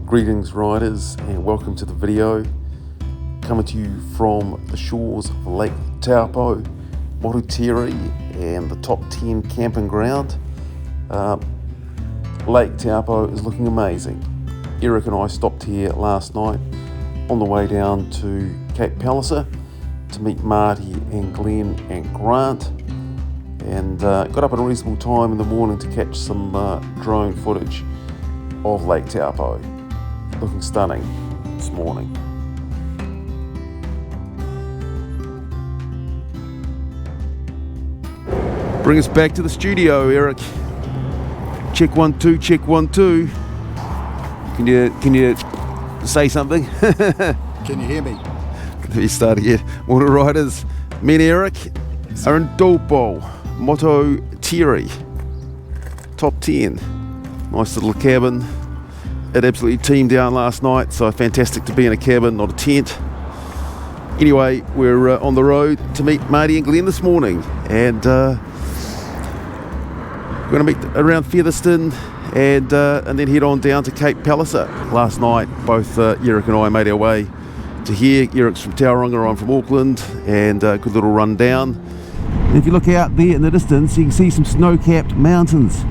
Greetings riders and welcome to the video. Coming to you from the shores of Lake Taupo, Motutere and the top 10 camping ground. Lake Taupo is looking amazing. Eric and I stopped here last night on the way down to Cape Palliser to meet Marty and Glen and Grant, and got up at a reasonable time in the morning to catch some drone footage of Lake Taupo. Looking stunning this morning. Bring us back to the studio, Eric. Check 1 2, check 1 2. Can you say something? Can you hear me? Let me start again. Morning riders, me and Eric are in Taupo, Motutere, top 10. Nice little cabin. It absolutely teamed down last night, so fantastic to be in a cabin, not a tent. Anyway, we're on the road to meet Marty and Glen this morning, and we're going to meet around Featherston and then head on down to Cape Palliser. Last night, both Eric and I made our way to here. Eric's from Tauranga, I'm from Auckland, and a good little run down. And if you look out there in the distance, you can see some snow-capped mountains.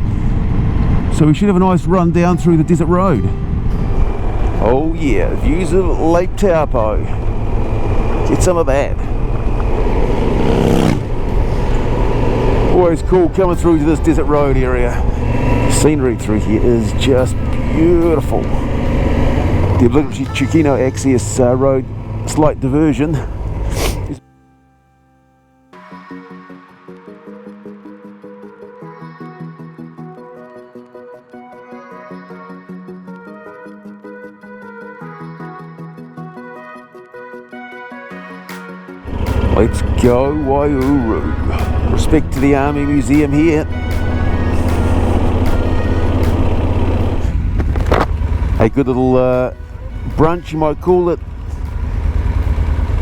So we should have a nice run down through the desert road. Oh yeah, views of Lake Taupo. Get some of that. Always cool coming through to this desert road area. The scenery through here is just beautiful. The obligatory Chukino access road, slight diversion. Let's go Waiouru. Respect to the Army Museum here. A good little brunch, you might call it,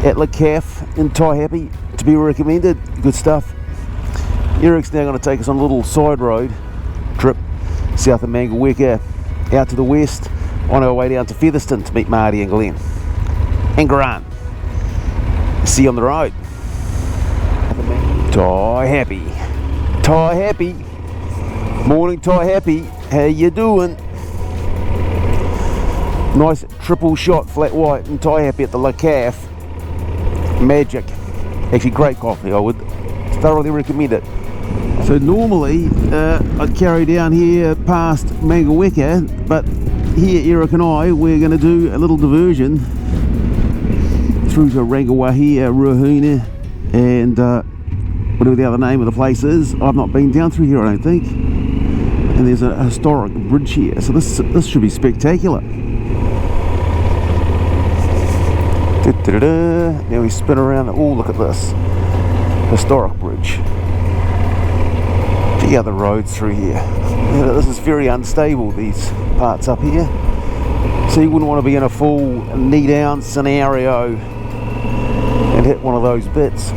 at La Caf in Taihape, to be recommended. Good stuff. Eric's now going to take us on a little side road trip south of Mangaweka, out to the west, on our way down to Featherston to meet Marty and Glen and Grant. See you on the road. Taihape. Morning Taihape, how you doing? Nice triple shot flat white in Taihape at the La Caf. Magic. Actually great coffee, I would thoroughly recommend it. So normally I'd carry down here past Mangaweka, but here Eric and I, we're going to do a little diversion through to Rangawahi, Ruahuna, and whatever the other name of the place is. I've not been down through here, I don't think. And there's a historic bridge here, so this should be spectacular. Now we spin around. Oh, look at this historic bridge. The other roads through here. This is very unstable, these parts up here. So you wouldn't want to be in a full knee-down scenario and hit one of those bits.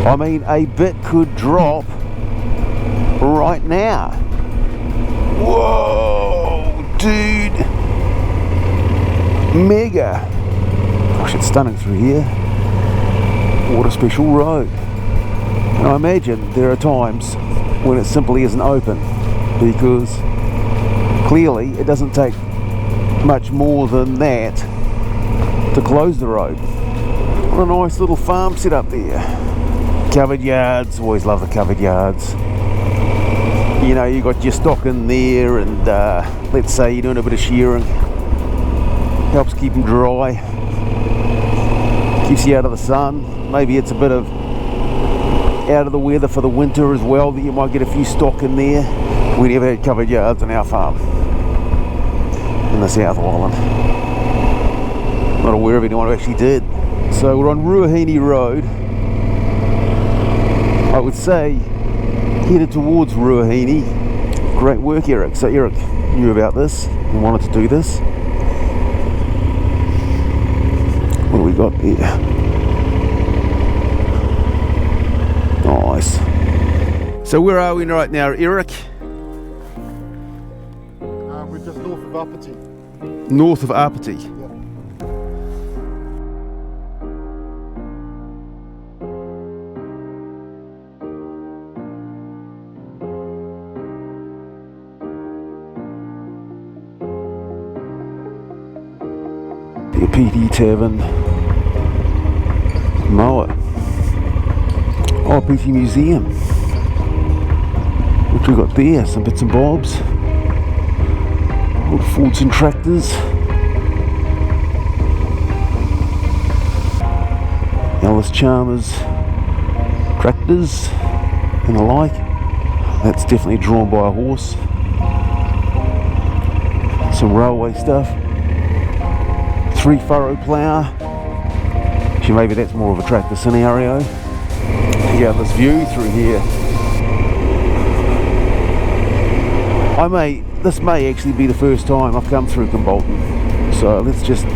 I mean, a bit could drop right now. Whoa, dude. Mega. Gosh, it's stunning through here. What a special road. And I imagine there are times when it simply isn't open, because clearly it doesn't take much more than that to close the road. What a nice little farm set up there. Covered yards, always love the covered yards. You know, you got your stock in there, and let's say you're doing a bit of shearing. Helps keep them dry. Keeps you out of the sun. Maybe it's a bit of out of the weather for the winter as well, that you might get a few stock in there. We never had covered yards on our farm in the South Island. Not aware of anyone who actually did. So we're on Ruahuna Road. I would say headed towards Ruahuna. Great work, Eric. So Eric knew about this and wanted to do this. What do we got here? Nice. So where are we right now, Eric? We're just north of Uppity. North of Apathy. The PD Tavern, Moa, PT Museum, which we got there, some bits and bobs, old Fords and tractors, Alice Chalmers tractors and the like. That's definitely drawn by a horse. Some railway stuff. 3-furrow plough. Actually, maybe that's more of a tractor scenario. Check out this view through here. This may actually be the first time I've come through Kimbolton, so let's just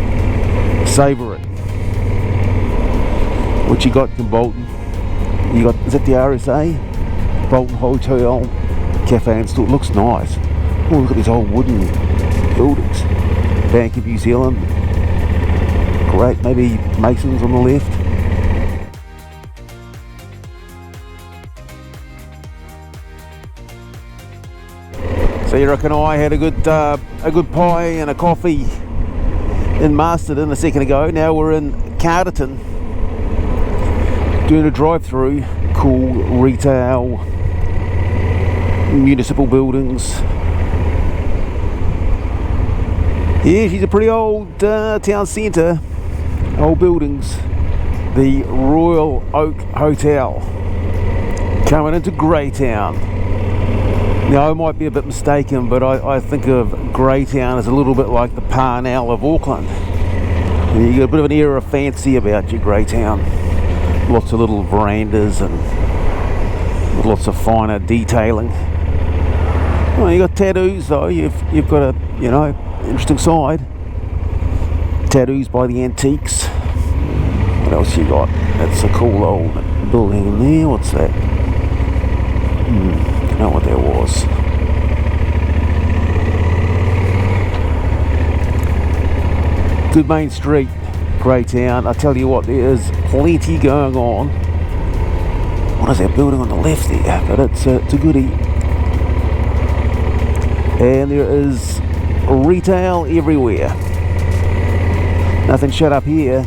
savour it. What you got, Kimbolton? You got, is it the RSA? Bolton Hotel, Cafe and Store. It looks nice. Oh, look at these old wooden buildings. Bank of New Zealand. Great, maybe Masons on the left. So you reckon I had a good pie and a coffee in Masterton a second ago. Now we're in Carterton doing a drive-through. Cool retail, municipal buildings. Yeah, she's a pretty old town centre. Old buildings. The Royal Oak Hotel coming into Greytown. Now I might be a bit mistaken, but I think of Greytown as a little bit like the Parnell of Auckland. You get a bit of an air of fancy about your Greytown. Lots of little verandas and lots of finer detailing. Well, you got tattoos though. You've got a interesting side. Tattoos by the Antiques. What else you got? That's a cool old building in there. What's that? Don't know what that was. Good main street, Greytown. I tell you what, there is plenty going on. What is that building on the left there? But it's a goodie. And there is retail everywhere. Nothing shut up here.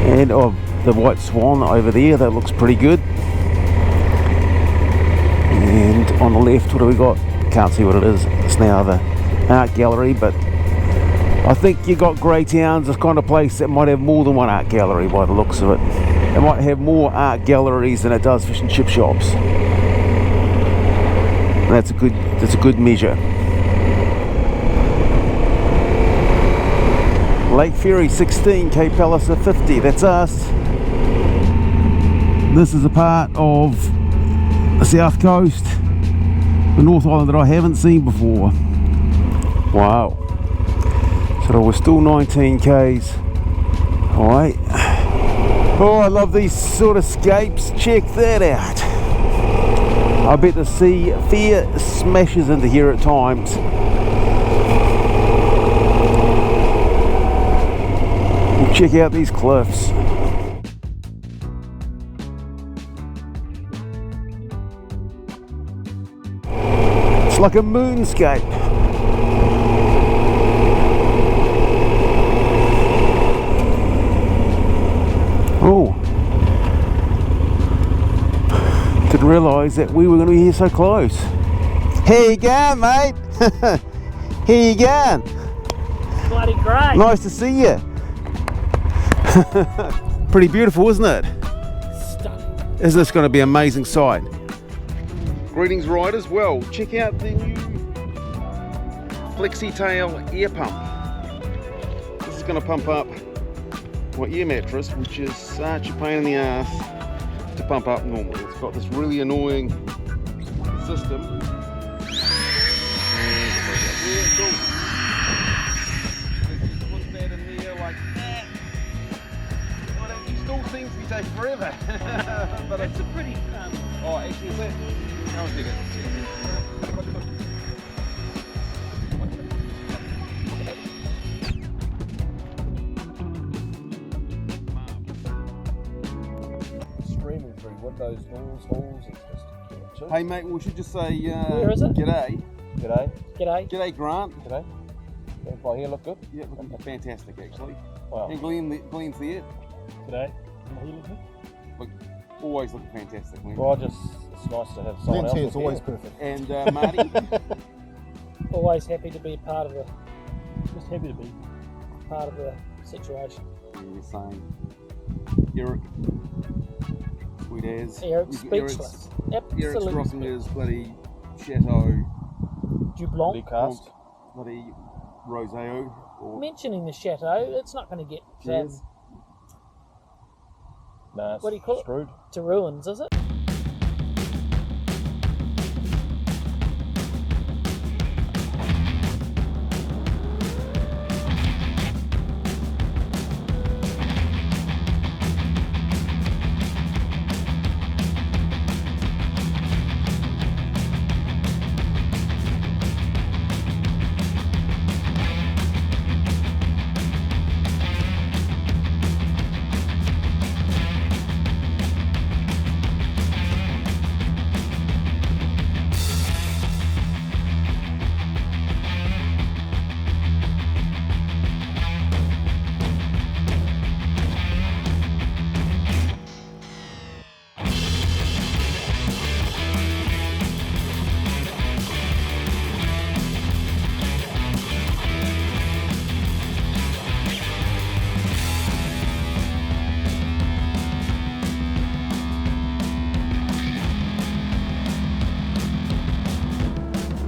And the White Swan over there, that looks pretty good. And on the left, what do we got? Can't see what it is. It's now the art gallery, but I think you got Greytown's the kind of place that might have more than one art gallery by the looks of it. It might have more art galleries than it does fish and chip shops. And that's a good measure. Lake Ferry 16, Cape Palliser 50, that's us. This is a part of the south coast, the North Island that I haven't seen before. Wow. So we're still 19 k's away. Oh, I love these sort of scapes. Check that out. I bet the sea fair smashes into here at times. Check out these cliffs. It's like a moonscape. Oh, didn't realise that we were going to be here so close. Here you go, mate. Here you go. Bloody great. Nice to see you. Pretty beautiful, isn't it? Stunning. Isn't this going to be an amazing sight? Greetings, riders. Well, check out the new Flexi Tail air pump. This is going to pump up my air mattress, which is such a pain in the ass to pump up normally. It's got this really annoying system. Seems to be taking forever. But It's a pretty oh, actually, is it? I'll dig it. windows, doors, it's just chill. Hey mate, we should just say Where is it? g'day. G'day. G'day. G'day Grant. G'day. Does my hair look good? Yeah, looking fantastic actually. Wow. And Glen's there. G'day. Always looking fantastic, Glenn. Well, it's nice to have someone Glenn's else. hair's with always hair. perfect. And Marty. Always happy to be part of the situation. You're saying Eric, sweet as. Eric's speechless. Eric's Absolutely rocking speechless. his bloody Chateau, Dublanc. Big cast. bloody Roseo. Or Mentioning the chateau, it's not going to get Cheers. Nah, it's What do you call it? screwed. to ruins, is it?